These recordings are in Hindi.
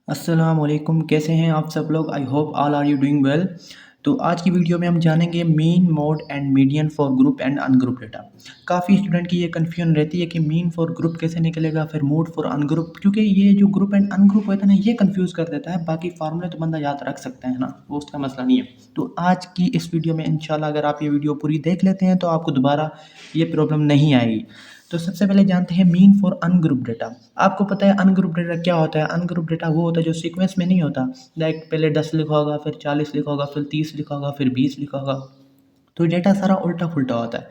अस्सलामुअलैकुम, कैसे हैं आप सब लोग। I hope all are you doing well. तो आज की वीडियो में हम जानेंगे mean, mode and median for group and ungroup data. काफ़ी स्टूडेंट की ये कन्फ्यूजन रहती है कि मीन फॉर ग्रुप कैसे निकलेगा, फिर मोड फॉर अनग्रुप, क्योंकि ये जो ग्रुप एंड अनग्रुप होता है ना, ये कन्फ्यूज़ कर देता है। बाकी फार्मूले तो बंदा याद रख सकता है ना, वो उसका मसला नहीं है। तो आज की इस वीडियो में इंशाल्लाह अगर आप ये वीडियो पूरी देख लेते हैं तो आपको दोबारा ये प्रॉब्लम नहीं आएगी। तो सबसे पहले जानते हैं मीन फॉर अनग्रुप डेटा। आपको पता है अनग्रुप डेटा क्या होता है। अनग्रुप डेटा वो होता है जो सीक्वेंस में नहीं होता। लाइक पहले 10 लिखा होगा, फिर 40 लिखा होगा, फिर 30 लिखा होगा, फिर 20 लिखा होगा। तो डेटा सारा उल्टा फुल्टा होता है।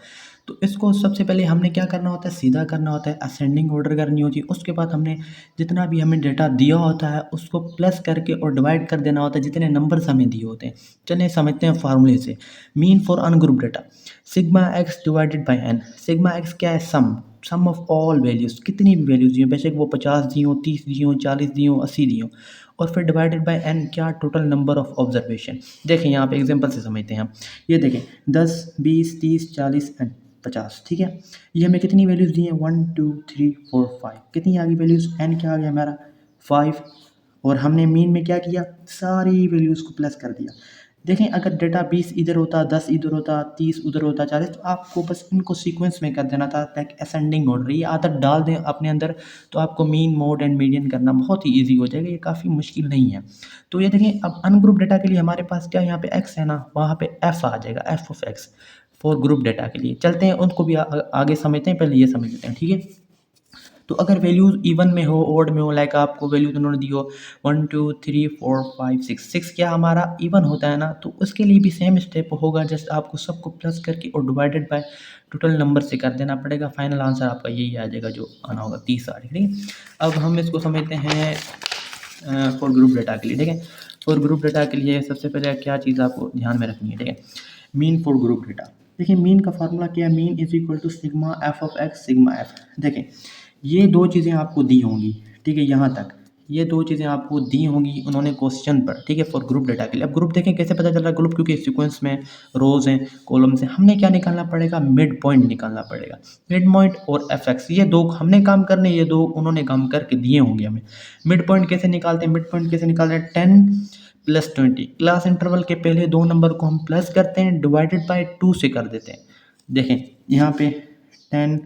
तो इसको सबसे पहले हमने क्या करना होता है, सीधा करना होता है, असेंडिंग ऑर्डर करनी होती है। उसके बाद हमने जितना भी हमें डेटा दिया होता है उसको प्लस करके और डिवाइड कर देना होता है जितने नंबर्स हमें दिए होते हैं। चलिए समझते हैं फार्मूले से। Mean for ungroup data, sigma X divided by N. Sigma X क्या है, सम ऑफ ऑल वैल्यूज़, कितनी भी वैल्यूज़ दी हो, बेशक वो 50 दी हो, 30 दी हो, 40 दी हो, 80 दी हो। और फिर डिवाइडेड बाय एन, क्या, टोटल नंबर ऑफ ऑब्जर्वेशन। देखें यहाँ पे एग्जांपल से समझते हैं हम। ये देखें 10, 20, 30, 40 एंड 50, ठीक है। ये हमें कितनी वैल्यूज़ दी हैं, 1 2 3 4 5। कितनी आ गई वैल्यूज़, एन क्या आ गया हमारा 5। और हमने मीन में क्या किया, सारी वैल्यूज़ को प्लस कर दिया। देखें अगर डेटा 20 इधर होता, 10 इधर होता, 30 उधर होता, 40, तो आपको बस इनको सीक्वेंस में कर देना था, लाइक असेंडिंग ऑर्डर। ये आदत डाल दें अपने अंदर तो आपको मीन, मोड एंड मीडियन करना बहुत ही ईजी हो जाएगा। ये काफ़ी मुश्किल नहीं है। तो ये देखें अब अनग्रुप डेटा के लिए हमारे पास क्या, यहाँ पे एक्स है ना, वहाँ पे एफ आ जाएगा, F of x for group data के लिए। चलते हैं उनको भी आगे समझते हैं, पहले ये समझ लेते हैं, ठीक है। तो अगर वैल्यूज़ इवन में हो, ओड में हो, लाइक आपको वैल्यूज उन्होंने दी हो 1 2 3 4 5 6, 6 क्या हमारा इवन होता है ना, तो उसके लिए भी सेम स्टेप होगा। जस्ट आपको सबको प्लस करके और डिवाइडेड बाय टोटल नंबर से कर देना पड़ेगा। फाइनल आंसर आपका यही आ जाएगा जो आना होगा, 30 आ जाएगा, ठीक है। अब हम इसको समझते हैं फॉर ग्रुप डेटा के लिए, ठीक है। फॉर ग्रुप डेटा के लिए सबसे पहले क्या चीज़ आपको ध्यान में रखनी है, ठीक है। मीन फॉर ग्रुप डेटा, देखिए मीन का फार्मूला क्या है, mean is equal to sigma F of X sigma F. देखें ये दो चीज़ें आपको दी होंगी, ठीक है, यहाँ तक ये दो चीज़ें आपको दी होंगी उन्होंने क्वेश्चन पर, ठीक है, फॉर ग्रुप डेटा के लिए। अब ग्रुप देखें कैसे पता चल रहा है ग्रुप, क्योंकि सीक्वेंस में रोज़ हैं, कॉलम्स हैं। हमने क्या निकालना पड़ेगा, मिड पॉइंट निकालना पड़ेगा। मिड पॉइंट और एफ एक्स, ये दो हमने काम करने, ये दो उन्होंने काम करके दिए होंगे हमें। मिड पॉइंट कैसे निकालते हैं, मिड पॉइंट कैसे निकालते हैं, 10 + 20, क्लास इंटरवल के पहले दो नंबर को हम प्लस करते हैं, डिवाइडेड बाई 2 से कर देते हैं। देखें यहाँ पे 10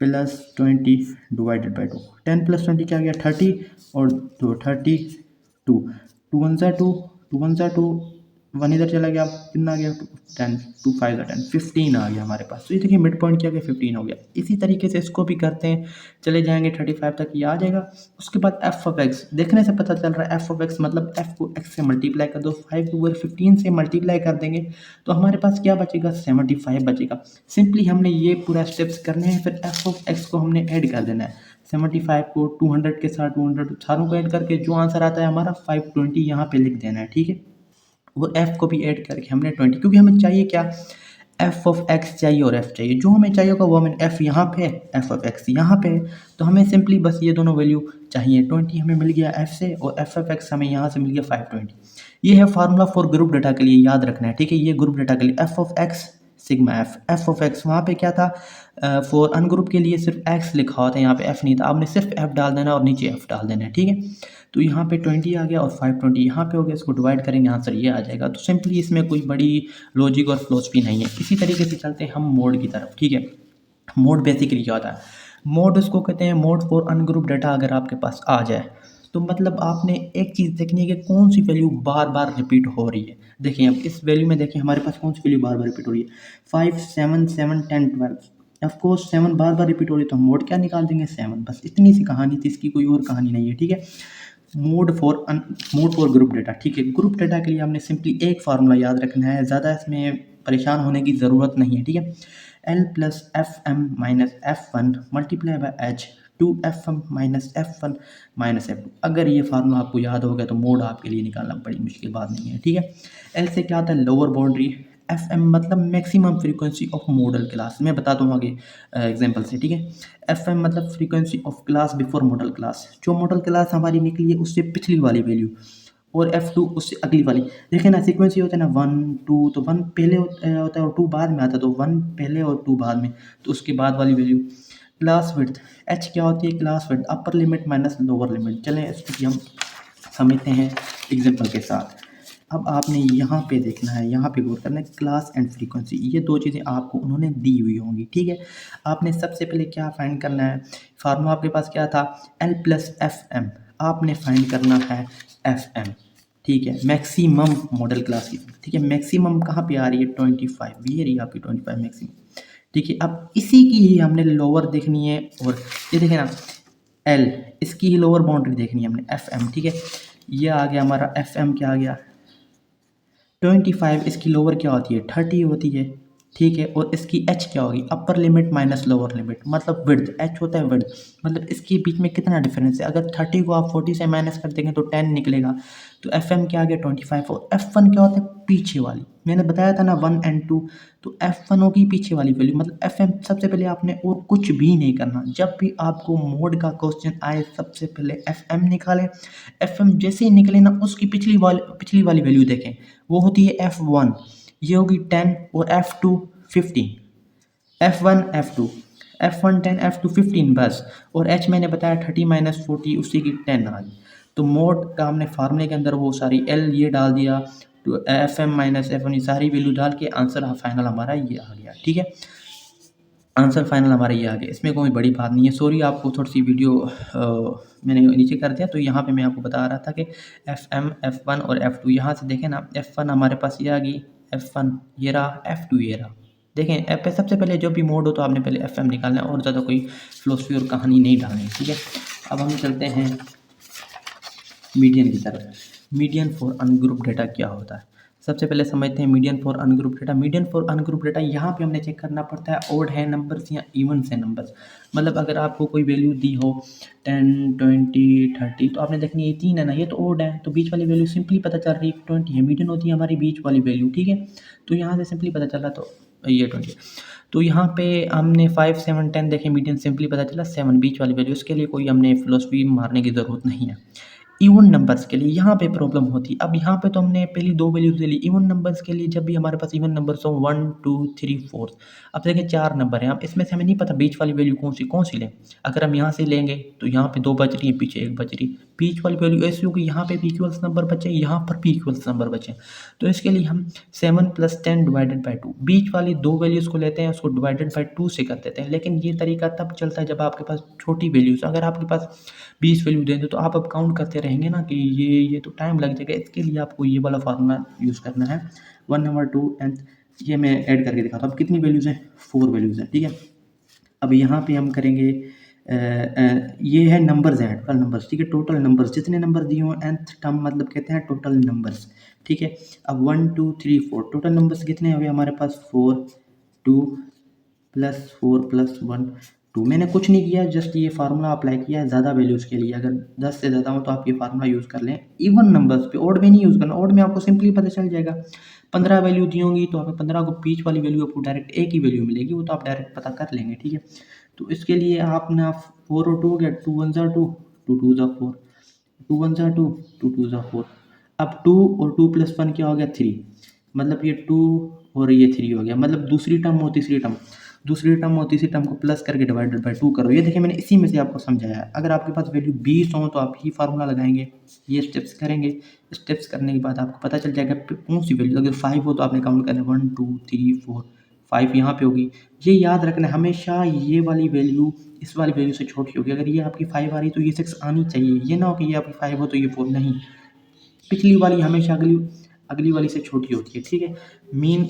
+ 20 डिवाइडेड बाई 2, 10 + 20 क्या गया 30, और 32, 2 1 ज़ा 2, 2 1 ज़ा 2, 1 इधर चला गया, कितना आ गया 10, 2 5 ज़ा 10, 15 आ गया हमारे पास। तो ये देखिए मिड पॉइंट क्या गया 15 हो गया। इसी तरीके से इसको भी करते हैं, चले जाएंगे 35 तक, ये आ जाएगा। उसके बाद एफ ऑफ एक्स, देखने से पता चल रहा है एफ ऑफ एक्स मतलब एफ को एक्स से मल्टीप्लाई कर दो, 5 को अगर 15 से मल्टीप्लाई कर देंगे तो हमारे पास क्या बचेगा, 75 बचेगा। सिंपली हमने ये पूरा स्टेप्स करने हैं, फिर एफ ऑफ एक्स को हमने ऐड कर देना है। 75 को 200 के साथ 200 सारों को ऐड करके जो आंसर आता है हमारा 520 यहाँ पे लिख देना है, ठीक है। वो एफ को भी ऐड करके हमने 20, क्योंकि हमें चाहिए क्या, एफ ऑफ एक्स चाहिए और एफ चाहिए। जो हमें चाहिए होगा वो हमें एफ यहाँ पे है, एफ ऑफ एक्स यहाँ पे है। तो हमें सिंपली बस ये दोनों वैल्यू चाहिए। 20 हमें मिल गया एफ से, और एफ ऑफ एक्स हमें यहाँ से मिल गया 520। ये है फार्मूला फॉर ग्रुप डेटा के लिए, याद रखना है, ठीक है। ये ग्रुप डेटा के लिए F of X sigma F, F of x वहाँ पे क्या था, फॉर अनग्रुप के लिए सिर्फ एक्स लिखा हुआ था, यहाँ पे एफ नहीं था। आपने सिर्फ एफ डाल देना और नीचे एफ डाल देना है, ठीक है। तो यहाँ पे 20 आ गया और 520 यहाँ पे हो गया। इसको डिवाइड करेंगे, आंसर ये आ जाएगा। तो सिंपली इसमें कोई बड़ी लॉजिक और फिलोसफी नहीं है। इसी तरीके से चलते हैं हम मोड की तरफ, ठीक है। मोड बेसिकली क्या होता है, मोड उसको कहते हैं, मोड फॉर अनग्रुप डेटा अगर आपके पास आ जाए तो मतलब आपने एक चीज़ देखनी है कि कौन सी वैल्यू बार बार रिपीट हो रही है। देखिए अब इस वैल्यू में देखिए हमारे पास कौन सी वैल्यू बार बार रिपीट हो रही है, 5 7 7 10 12। ऑफकोर्स 7 बार बार रिपीट हो रही है तो हम मोड क्या निकाल देंगे, 7। बस इतनी सी कहानी थी, इसकी कोई और कहानी नहीं है, ठीक है। मोड फॉर ग्रुप डेटा, ठीक है। ग्रुप डेटा के लिए हमने सिंपली एक फार्मूला याद रखना है, ज़्यादा इसमें परेशान होने की ज़रूरत नहीं है, ठीक है। L + FM - F1 multiply by H 2FM - F1 - F2। अगर ये फार्मूला आपको याद हो गया तो मोड आपके लिए निकालना बड़ी मुश्किल बात नहीं है, ठीक है। L से क्या आता है, लोअर बाउंड्री। FM मतलब maximum frequency of model class, मैं बताता हूँ आगे एग्जांपल से, ठीक है। FM मतलब frequency of class before model class, जो मॉडल क्लास हमारी निकली है उससे पिछली वाली वैल्यू, और F2 उससे अगली वाली। देखें ना सीक्वेंस होता है ना 1 2, तो 1 पहले होता है और 2 बाद में आता है, तो 1 पहले और 2 बाद में, तो उसके बाद वाली वैल्यू। क्लास विड्थ, H क्या होती है, class width, upper limit minus lower limit. चलें इसको भी हम समझते हैं एग्जांपल के साथ। अब आपने यहाँ पे देखना है, यहाँ पे गौर करना है, क्लास एंड फ्रीक्वेंसी, ये दो चीज़ें आपको उन्होंने दी हुई होंगी, ठीक है। आपने सबसे पहले क्या फाइंड करना है, फार्मूला आपके पास क्या था, L प्लस एफ एम, आपने फाइंड करना है एफ एम, ठीक है, मैक्सिमम मॉडल क्लास की, ठीक है। मैक्सिमम कहाँ पे आ रही है, 25, ये रही आपकी 25 मैक्सिमम, ठीक है। अब इसी की ही हमने लोअर देखनी है, और ये देखें ना L, इसकी ही लोअर बाउंड्री देखनी है हमने, एफ एम, ठीक है। ये आ गया हमारा एफ एम, क्या आ गया 25, इसकी लोअर क्या होती है 30 होती है, ठीक है। और इसकी एच क्या होगी, upper limit minus lower limit, मतलब विड्थ, एच होता है विड्थ, मतलब इसके बीच में कितना डिफरेंस है। अगर 30 को आप 40 से माइनस कर देंगे तो 10 निकलेगा, तो एफ एम क्या आ गया 25। और एफ वन क्या होता है, पीछे वाली, मैंने बताया था ना 1 एंड 2, तो एफ वन होगी पीछे वाली वैल्यू, मतलब एफ एम। सबसे पहले आपने और कुछ भी नहीं करना, जब भी आपको मोड का क्वेश्चन आए सबसे पहले एफ एम निकालें, एफ एम जैसे ही निकले ना उसकी पिछली वाली वैल्यू देखें, वो होती है एफ वन, ये होगी 10, और F two 15, F one F two, F one 10, F two 15 बस। और एच मैंने बताया 30 माइनस 40, उसी की 10 आ गई। तो मोड का हमने फार्मूले के अंदर वो सारी एल ये डाल दिया, तो F M minus F one, ये सारी वैल्यू डाल के आंसर फाइनल हमारा ये आ गया, ठीक है। आंसर फाइनल हमारा ये आ गया, इसमें कोई बड़ी बात नहीं है। सॉरी आपको थोड़ी सी वीडियो मैंने नीचे कर दिया, तो यहाँ पे मैं आपको बता रहा था कि एफ एम, एफ वन और एफ टू, यहाँ से देखें ना, एफ वन हमारे पास ये आ गई, एफ वन ये रहा, एफ टू ये रहा। देखें एफ पे सबसे पहले जो भी मोड हो तो आपने पहले एफ एम निकालना है, और ज़्यादा कोई फिलोसफी और कहानी नहीं डालनी, ठीक है। अब हम चलते हैं मीडियन की तरफ। मीडियन फॉर अनग्रुप डेटा क्या होता है, सबसे पहले समझते हैं median for ungroup data. Median for ungroup data यहाँ पे हमने चेक करना पड़ता है ओड है नंबर्स या इवन से नंबर्स, मतलब अगर आपको कोई वैल्यू दी हो 10, 20, 30, तो आपने देखनी है ये 3 है ना, ये तो ओड है, तो बीच वाली वैल्यू सिंपली पता चल रही है 20 है, मीडियन होती है हमारी बीच वाली वैल्यू, ठीक है। तो यहाँ से सिंपली पता चला, तो ये 20, तो यहाँ पे हमने 5, 7, 10 देखें, मीडियन सिंपली पता चला 7 बीच वाली वैल्यू, इसके लिए कोई हमने फिलोसफी मारने की ज़रूरत नहीं है। इवन नंबर्स के लिए यहाँ पे प्रॉब्लम होती है। अब यहाँ पे तो हमने पहली दो वैल्यूज ले ली, इवन नंबर्स के लिए जब भी हमारे पास इवन नंबर्स हो 1, 2, 3, 4, अब देखें 4 नंबर हैं, अब इसमें से हमें नहीं पता बीच वाली वैल्यू कौन सी लें। अगर हम यहाँ से लेंगे तो यहाँ पे 2 बच रही है, पीछे 1 बच रही, बीच वाली वैल्यू ऐसी होगी यहाँ पे भी इक्वल्स नंबर बचे, यहाँ पर भी इक्वल्स नंबर बचे, तो इसके लिए हम 7 + 10 डिवाइडेड बाई 2, बीच वाली दो वैल्यूज़ को लेते हैं, उसको डिवाइडेड बाई 2 से कर देते हैं। लेकिन ये तरीका तब चलता है जब आपके पास छोटी वैल्यूज़, अगर आपके पास 20 वैल्यू दे दो तो आप अब काउंट करते रहेंगे ना कि ये तो टाइम लग जाएगा, इसके लिए आपको ये वाला फार्मूला यूज़ करना है 1 नंबर 2 एंड ये मैं ऐड करके दिखाता हूँ। अब कितनी वैल्यूज़ हैं, 4 वैल्यूज़ हैं, ठीक है। अब यहाँ पे हम करेंगे ये है नंबर्स हैं, टोटल नंबर्स, ठीक है, टोटल नंबर्स जितने नंबर दिए हों, nth टर्म मतलब कहते हैं टोटल नंबर्स, ठीक है। अब 1, 2, 3, 4 टोटल नंबर्स कितने हुए हमारे पास, 4, 2 + 4 + 1, 2। मैंने कुछ नहीं किया, जस्ट ये फार्मूला अप्लाई किया है ज़्यादा वैल्यूज़ के लिए। अगर 10 से ज़्यादा हो तो आप ये फार्मूला यूज़ कर लें इवन नंबर्स पे, ऑड में नहीं यूज़ करना, ऑड में आपको सिंपली पता चल जाएगा। 15 वैल्यू दी होंगी तो आपको 15 को बीच वाली वैल्यू आपको डायरेक्ट एक ही वैल्यू मिलेगी, वो तो आप डायरेक्ट पता कर लेंगे, ठीक है। तो इसके लिए आप ना 4 और 2 हो गया, 2 1 2, 2 2 4, 2 1 2, 2 2 4। अब 2 और 2 + 1 क्या हो गया, 3, मतलब ये 2 और ये 3 हो गया, मतलब दूसरी टर्म और तीसरी टर्म को प्लस करके डिवाइडेड बाई 2 करो। ये देखिए मैंने इसी में से आपको समझाया है। अगर आपके पास वैल्यू 20 हो तो आप ये फार्मूला लगाएंगे, ये स्टेप्स करेंगे, स्टेप्स करने के बाद आपको पता चल जाएगा कौन सी वैल्यू। अगर 5 हो तो आपने काउंट करना 1 2 3 4 5 यहाँ पे होगी। ये याद रखना है हमेशा, ये वाली वैल्यू इस वाली वैल्यू से छोटी होगी। अगर ये आपकी 5 आ रही तो ये 6 आनी चाहिए, ये ना हो कि ये आपकी 5 हो तो ये 4 नहीं, पिछली वाली हमेशा अगली वाली से छोटी होती है, ठीक है। मीन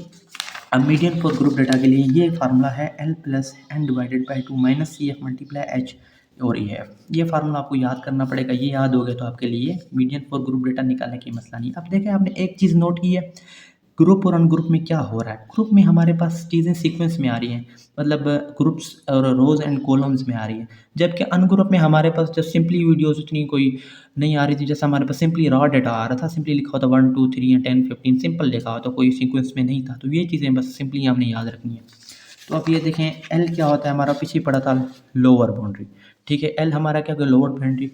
अब मीडियन फॉर ग्रुप डेटा के लिए ये फार्मूला है L + n divided by 2 - CF × H और EF। ये फार्मूला आपको याद करना पड़ेगा, ये याद हो गया तो आपके लिए मीडियन फॉर ग्रुप डेटा निकालने की मसला नहीं। अब देखें आपने एक चीज़ नोट की है, ग्रुप और अनग्रुप में क्या हो रहा है। ग्रुप में हमारे पास चीज़ें सीक्वेंस में आ रही हैं, मतलब ग्रुप्स और रोज़ एंड कॉलम्स में आ रही हैं, जबकि अनग्रुप में हमारे पास जब सिंपली वीडियोज़ उतनी कोई नहीं आ रही थी। जैसे हमारे पास सिंपली रॉ डेटा आ रहा था, सिंपली लिखा होता 1 2 3 या 10 15 सिंपल लिखा होता, कोई सीक्वेंस में नहीं था। तो ये चीज़ें बस सिंपली हमने याद रखनी है। तो अब ये देखें एल क्या होता है, हमारा पीछे पड़ा था लोअर बाउंड्री, ठीक है। एल हमारा क्या हो गया, लोअर बाउंड्री।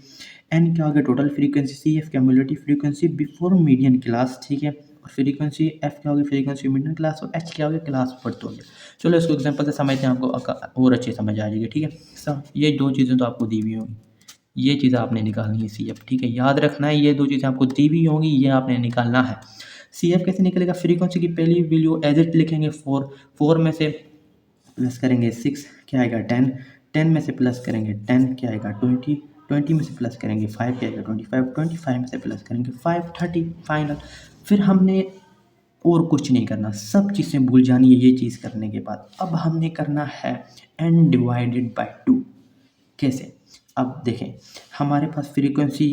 एन क्या हो गया, total frequency. C F cumulative frequency before median class, ठीक है। और फ्रीक्वेंसी एफ क्या हो गया, फ्रीक्वेंसी मीडियन क्लास। और एच क्या हो गया, क्लास बर्थ हो गया। चलो इसको एग्जांपल से समझते हैं, आपको और अच्छे समझ आ जाएगी, ठीक है। सब ये दो चीज़ें तो आपको दी हुई होंगी। ये चीज़ आपने निकालनी है सी एफ, ठीक है, याद रखना है, ये दो चीज़ें आपको दी हुई होंगी, ये आपने निकालना है। सी एफ कैसे निकलेगा, फ्रीक्वेंसी की पहली वैल्यू एज इट लिखेंगे 4, 4 में से प्लस करेंगे 6 क्या आएगा 10, 10 में से प्लस करेंगे 10 क्या आएगा 20, 20 में से प्लस करेंगे 5 क्या आएगा 25, 25 में से प्लस करेंगे 5, 30 फाइनल। फिर हमने और कुछ नहीं करना, सब चीज़ें भूल जानी है ये चीज़ करने के बाद। अब हमने करना है n डिवाइडेड बाय 2। कैसे, अब देखें, हमारे पास फ्रीक्वेंसी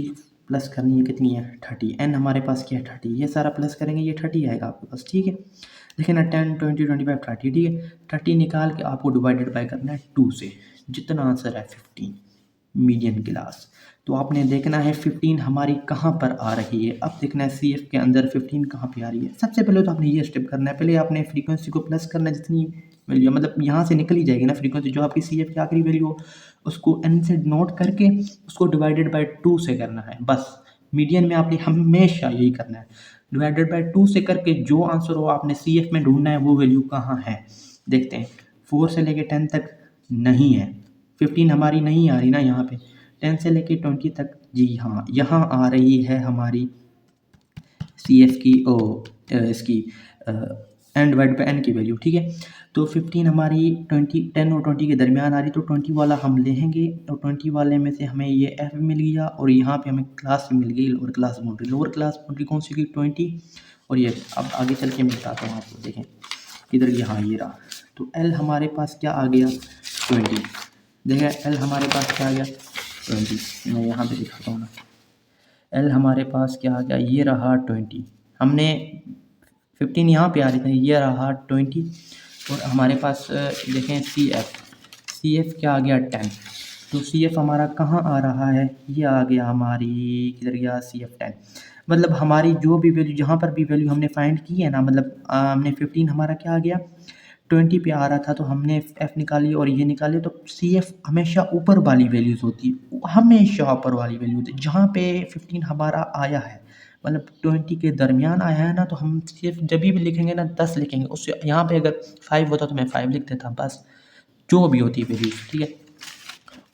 प्लस करनी है कितनी है 30, n हमारे पास क्या है 30, ये सारा प्लस करेंगे ये 30 आएगा आपके पास, ठीक है। देखिए ना 10, 20, 25, 30, ठीक है। 30 निकाल के आपको डिवाइडेड बाय करना है 2 से, जितना आंसर है 15 मीडियन क्लास। तो आपने देखना है 15 हमारी कहाँ पर आ रही है। अब देखना है सी एफ के अंदर 15 कहाँ पे आ रही है। सबसे पहले तो आपने ये स्टेप करना है, पहले आपने फ्रीक्वेंसी को प्लस करना है, जितनी वैल्यू मतलब यहाँ से निकल ही जाएगी ना फ्रीक्वेंसी, जो आपकी सी एफ की आखिरी वैल्यू हो उसको एन से नोट करके उसको डिवाइडेड बाय 2 से करना है बस। मीडियन में आपने हमेशा यही करना है, डिवाइडेड बाय 2 से करके जो आंसर हो आपने सी एफ में ढूंढना है वो वैल्यू कहाँ है। देखते हैं 4 से लेके 10 तक नहीं है, 15 हमारी नहीं आ रही ना यहाँ पे, 10 से लेके 20 तक जी हाँ यहाँ आ रही है हमारी सी एफ की इसकी एन डिवाइड बाई एन की वैल्यू, ठीक है। तो 15 हमारी 10 और 20 के दरमियान आ रही, तो 20 वाला हम लेंगे, तो 20 वाले में से हमें ये एफ मिल गया और यहाँ पे हमें क्लास मिल गई lower class boundary. Lower class boundary कौन सी की 20, और ये अब आगे चल के मैं बताता हूँ आपको, देखें इधर यहाँ ये रहा। तो एल हमारे पास क्या आ गया 20, देखें एल हमारे पास क्या आ गया 20, मैं यहाँ पे दिखाता हूँ ना, एल हमारे पास क्या आ गया, ये रहा 20, हमने 15 यहाँ पे आ रही थी, ये रहा 20, और हमारे पास देखें सी एफ क्या आ गया 10। तो सी एफ हमारा कहाँ आ रहा है, ये आ गया हमारी किधर गया सी एफ 10। मतलब हमारी जो भी वैल्यू, जहाँ पर भी वैल्यू हमने फाइंड की है ना, मतलब हमने 15 हमारा क्या आ गया 20 पे आ रहा था, तो हमने एफ निकाली और ये निकाली। तो सी एफ हमेशा ऊपर वाली वैल्यूज़ होती है, हमेशा ऊपर वाली वैल्यू होती है। जहाँ पे 15 हमारा आया है मतलब 20 के दरमियान आया है ना, तो हम सिर्फ जब भी लिखेंगे ना 10 लिखेंगे, उससे यहाँ पे अगर 5 होता तो मैं 5 लिख देता बस, जो भी होती है वैल्यू, ठीक है।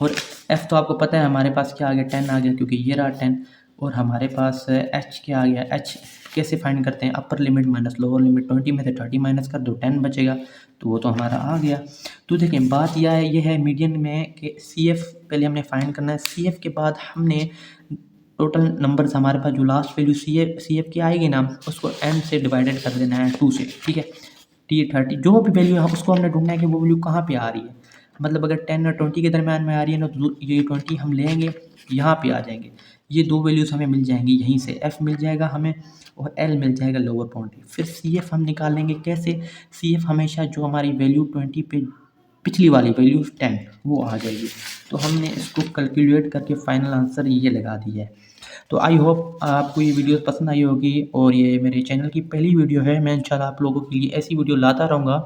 और एफ़ तो आपको पता है हमारे पास क्या आ गया 10 आ गया, क्योंकि ये रहा 10। और हमारे पास एच क्या आ गया, एच कैसे फाइंड करते हैं, upper limit minus lower limit, 20 में से 30 माइनस कर दो 10 बचेगा, तो वो तो हमारा आ गया। तो देखें बात ये है मीडियन में कि सी एफ पहले हमने फाइंड करना है, सी एफ के बाद हमने टोटल नंबर्स हमारे पास जो लास्ट वैल्यू सी एफ की आएगी ना, उसको एन से डिवाइडेड कर देना है 2 से, ठीक है। टी 30 जो भी वैल्यू है उसको हमने ढूंढना है कि वो वैल्यू कहाँ पे आ रही है। मतलब अगर 10 और 20 के दरमियान में आ रही है ना, तो ये 20 हम लेंगे, यहाँ पे आ जाएंगे, ये दो वैल्यूज़ हमें मिल जाएंगी, यहीं से एफ़ मिल जाएगा हमें और एल मिल जाएगा लोअर बाउंड्री। फिर सी एफ हम निकालेंगे कैसे, सी एफ हमेशा जो हमारी वैल्यू 20 पे पिछली वाली वैल्यू 10 वो आ जाएगी। तो हमने इसको कैलकुलेट करके फाइनल आंसर ये लगा दिया है। तो आई होप आपको ये वीडियो पसंद आई होगी, और ये मेरे चैनल की पहली वीडियो है, मैं इंशाल्लाह आप लोगों के लिए ऐसी वीडियो लाता रहूँगा